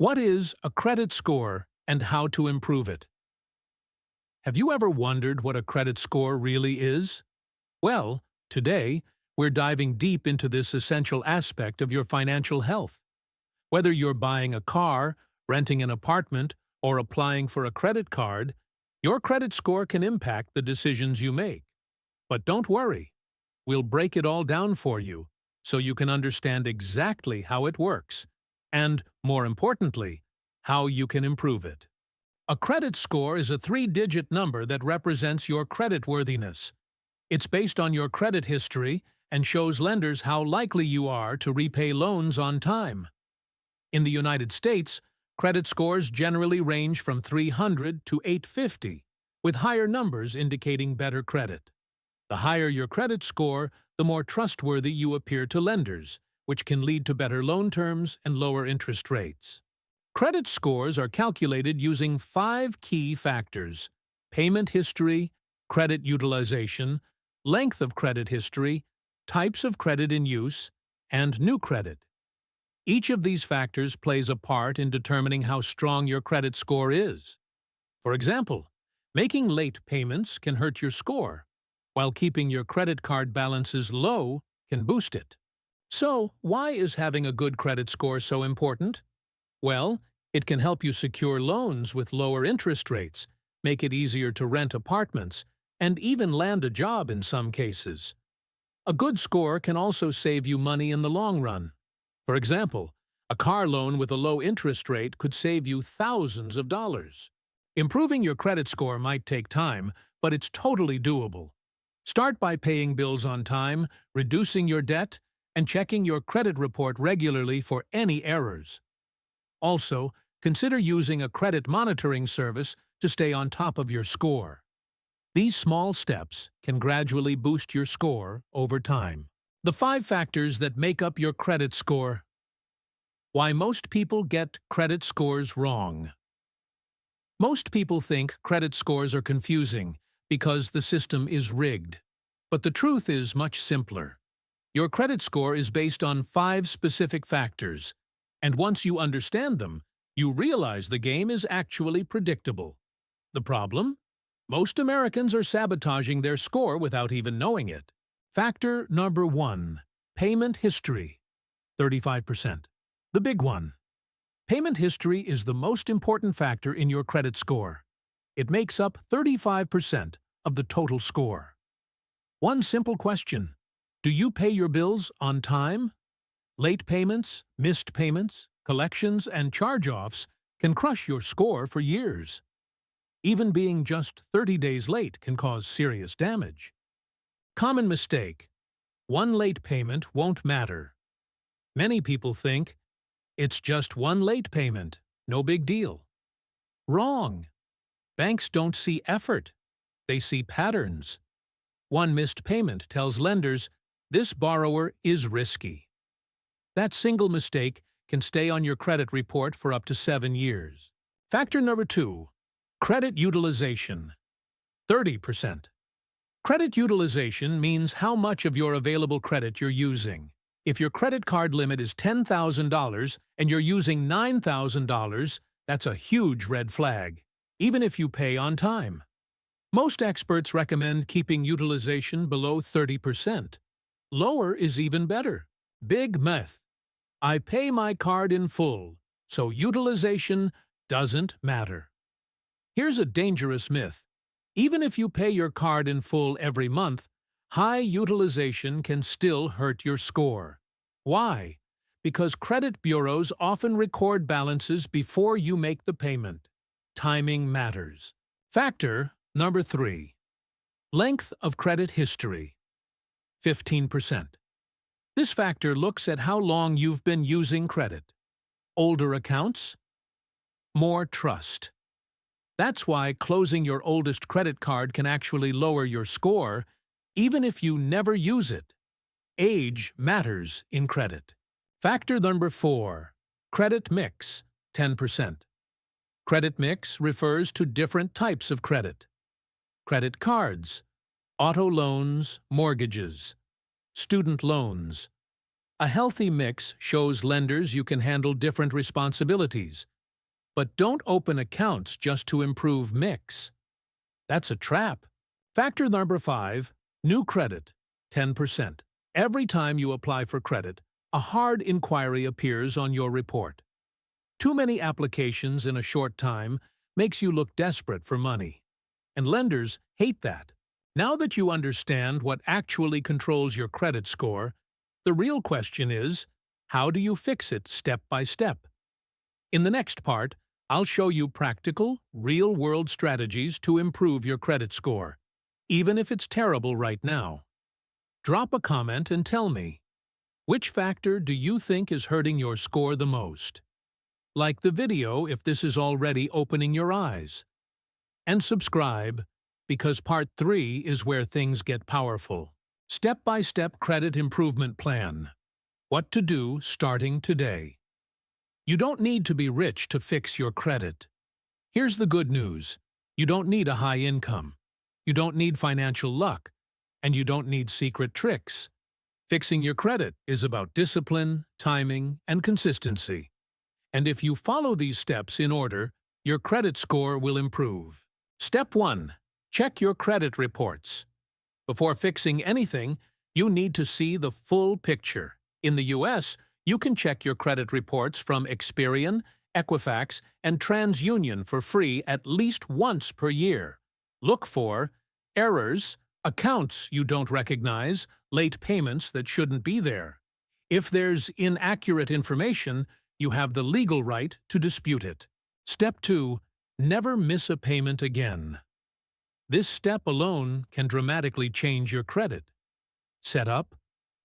What is a credit score and how to improve it? Have you ever wondered what a credit score really is? Well, today, we're diving deep into this essential aspect of your financial health. Whether you're buying a car, renting an apartment, or applying for a credit card, your credit score can impact the decisions you make. But don't worry, we'll break it all down for you so you can understand exactly how it works and, more importantly, how you can improve it. A credit score is a three-digit number that represents your creditworthiness. It's based on your credit history and shows lenders how likely you are to repay loans on time. In the United States, credit scores generally range from 300 to 850, with higher numbers indicating better credit. The higher your credit score, the more trustworthy you appear to lenders, which can lead to better loan terms and lower interest rates. Credit scores are calculated using 5 key factors: payment history, credit utilization, length of credit history, types of credit in use, and new credit. Each of these factors plays a part in determining how strong your credit score is. For example, making late payments can hurt your score, while keeping your credit card balances low can boost it. So, why is having a good credit score so important? Well, it can help you secure loans with lower interest rates, make it easier to rent apartments, and even land a job in some cases. A good score can also save you money in the long run. For example, a car loan with a low interest rate could save you thousands of dollars. Improving your credit score might take time, but it's totally doable. Start by paying bills on time, reducing your debt, and checking your credit report regularly for any errors. Also, consider using a credit monitoring service to stay on top of your score. These small steps can gradually boost your score over time. The 5 factors that make up your credit score. Why most people get credit scores wrong. Most people think credit scores are confusing because the system is rigged. But the truth is much simpler. Your credit score is based on 5 specific factors, and once you understand them, you realize the game is actually predictable. The problem? Most Americans are sabotaging their score without even knowing it. Factor number 1. Payment history. 35%. The big one. Payment history is the most important factor in your credit score. It makes up 35% of the total score. One simple question: do you pay your bills on time? Late payments, missed payments, collections, and charge-offs can crush your score for years. Even being just 30 days late can cause serious damage. Common mistake: one late payment won't matter. Many people think, it's just one late payment, no big deal. Wrong. Banks don't see effort. They see patterns. One missed payment tells lenders, this borrower is risky. That single mistake can stay on your credit report for up to 7 years. Factor number 2. Credit utilization. 30%. Credit utilization means how much of your available credit you're using. If your credit card limit is $10,000 and you're using $9,000, that's a huge red flag, even if you pay on time. Most experts recommend keeping utilization below 30%. Lower is even better. Big myth. I pay my card in full, so utilization doesn't matter. Here's a dangerous myth. Even if you pay your card in full every month, high utilization can still hurt your score. Why? Because credit bureaus often record balances before you make the payment. Timing matters. Factor number 3. Length of credit history. 15%. This factor looks at how long you've been using credit. Older accounts? More trust. That's why closing your oldest credit card can actually lower your score, even if you never use it. Age matters in credit. Factor number 4. Credit mix. 10%. Credit mix refers to different types of credit. Credit cards, auto loans, mortgages, student loans. A healthy mix shows lenders you can handle different responsibilities, But don't open accounts just to improve mix. That's a trap. Factor number 5, new credit, 10%. Every time you apply for credit, a hard inquiry appears on your report. Too many applications in a short time makes you look desperate for money. And lenders hate that. Now that you understand what actually controls your credit score, the real question is, how do you fix it step by step? In the next part, I'll show you practical, real-world strategies to improve your credit score, even if it's terrible right now. Drop a comment and tell me, which factor do you think is hurting your score the most? Like the video if this is already opening your eyes. And subscribe, because part 3 is where things get powerful. Step-by-step credit improvement plan. What to do starting today. You don't need to be rich to fix your credit. Here's the good news. You don't need a high income. You don't need financial luck. And you don't need secret tricks. Fixing your credit is about discipline, timing, and consistency. And if you follow these steps in order, your credit score will improve. Step 1. Check your credit reports. Before fixing anything, you need to see the full picture. In the U.S., you can check your credit reports from Experian, Equifax, and TransUnion for free at least once per year. Look for errors, accounts you don't recognize, late payments that shouldn't be there. If there's inaccurate information, you have the legal right to dispute it. Step 2. Never miss a payment again. This step alone can dramatically change your credit. Set up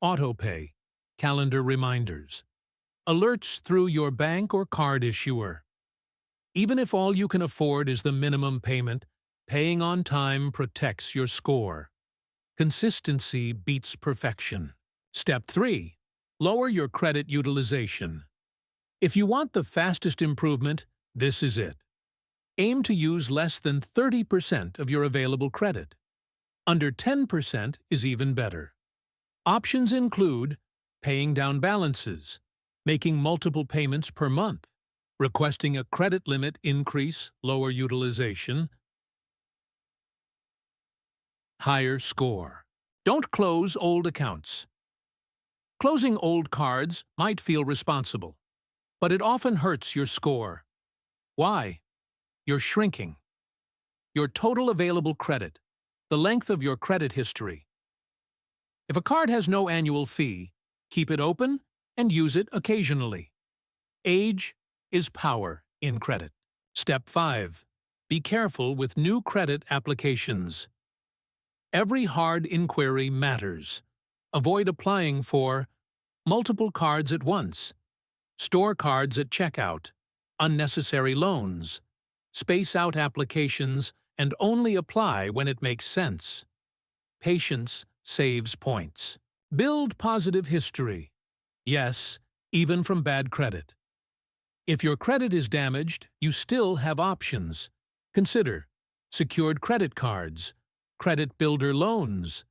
autopay, calendar reminders, alerts through your bank or card issuer. Even if all you can afford is the minimum payment, paying on time protects your score. Consistency beats perfection. Step 3. Lower your credit utilization. If you want the fastest improvement, this is it. Aim to use less than 30% of your available credit. Under 10% is even better. Options include paying down balances, making multiple payments per month, requesting a credit limit increase, lower utilization, higher score. Don't close old accounts. Closing old cards might feel responsible, but it often hurts your score. Why? You're shrinking. Your total available credit, the length of your credit history. If a card has no annual fee, keep it open and use it occasionally. Age is power in credit. Step 5. Be careful with new credit applications. Every hard inquiry matters. Avoid applying for multiple cards at once, store cards at checkout, unnecessary loans. Space out applications and only apply when it makes sense. Patience saves points. Build positive history. Yes, even from bad credit. If your credit is damaged, you still have options. Consider secured credit cards, credit builder loans.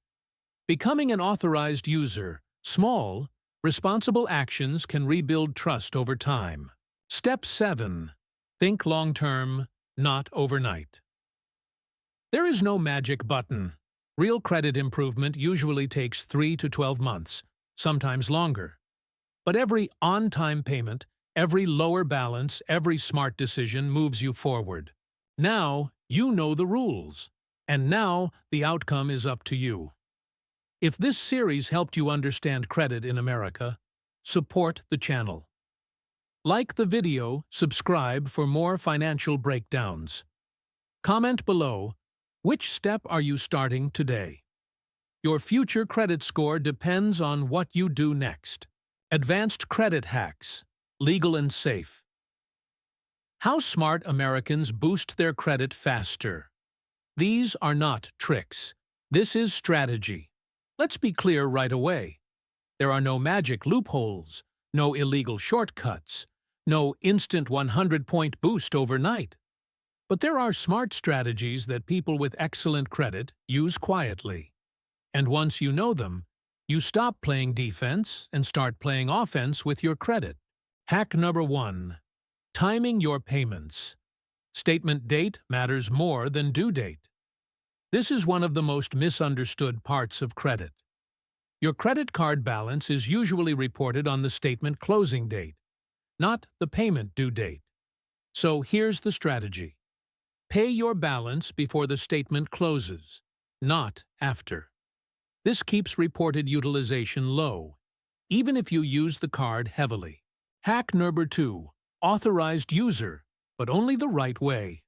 Becoming an authorized user, small, responsible actions can rebuild trust over time. Step 7. Think long-term, not overnight. There is no magic button. Real credit improvement usually takes 3 to 12 months, sometimes longer. But every on-time payment, every lower balance, every smart decision moves you forward. Now you know the rules, and now the outcome is up to you. If this series helped you understand credit in America, support the channel. Like the video, subscribe for more financial breakdowns. Comment below, which step are you starting today? Your future credit score depends on what you do next. Advanced credit hacks, legal and safe. How smart Americans boost their credit faster. These are not tricks. This is strategy. Let's be clear right away. There are no magic loopholes, no illegal shortcuts, no instant 100-point boost overnight. But there are smart strategies that people with excellent credit use quietly. And once you know them, you stop playing defense and start playing offense with your credit. Hack number 1. Timing your payments. Statement date matters more than due date. This is one of the most misunderstood parts of credit. Your credit card balance is usually reported on the statement closing date, not the payment due date. So here's the strategy. Pay your balance before the statement closes, not after. This keeps reported utilization low, even if you use the card heavily. Hack number 2. Authorized user, but only the right way.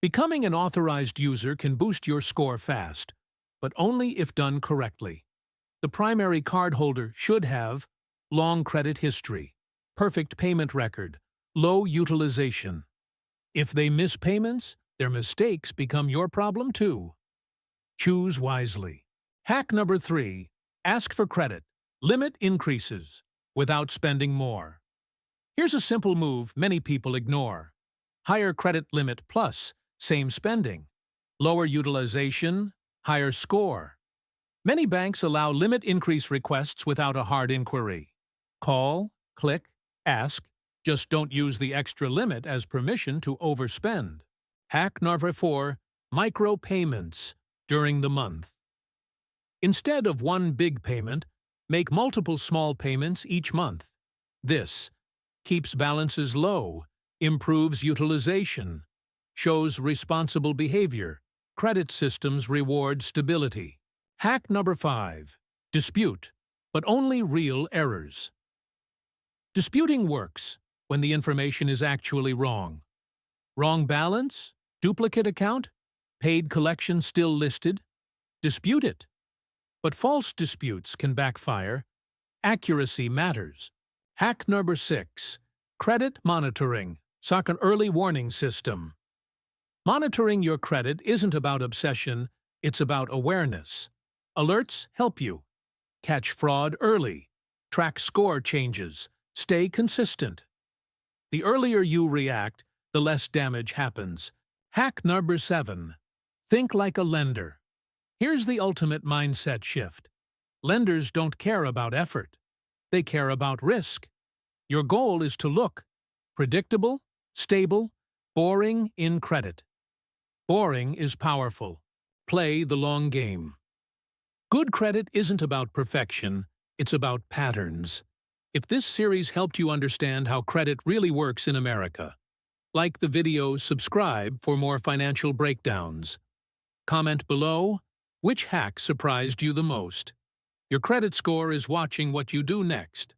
Becoming an authorized user can boost your score fast, but only if done correctly. The primary cardholder should have long credit history, perfect payment record, low utilization. If they miss payments, their mistakes become your problem too. Choose wisely. Hack number 3. Ask for credit. Limit increases without spending more. Here's a simple move many people ignore. Higher credit limit plus same spending. Lower utilization, higher score. Many banks allow limit increase requests without a hard inquiry. Call, click, ask. Just don't use the extra limit as permission to overspend. Hack number 4. Micro payments during the month. Instead of one big payment, make multiple small payments each month. This keeps balances low, improves utilization, shows responsible behavior. Credit systems reward stability. Hack number 5. Dispute, but only real errors. Disputing works when the information is actually wrong. Wrong balance? Duplicate account? Paid collection still listed? Dispute it. But false disputes can backfire. Accuracy matters. Hack number 6. Credit monitoring. SOC an early warning system. Monitoring your credit isn't about obsession, it's about awareness. Alerts help you. Catch fraud early. Track score changes. Stay consistent. The earlier you react, the less damage happens. Hack number 7. Think like a lender. Here's the ultimate mindset shift. Lenders don't care about effort. They care about risk. Your goal is to look predictable, stable, boring in credit. Boring is powerful. Play the long game. Good credit isn't about perfection, it's about patterns. If this series helped you understand how credit really works in America, like the video, subscribe for more financial breakdowns. Comment below, which hack surprised you the most? Your credit score is watching what you do next.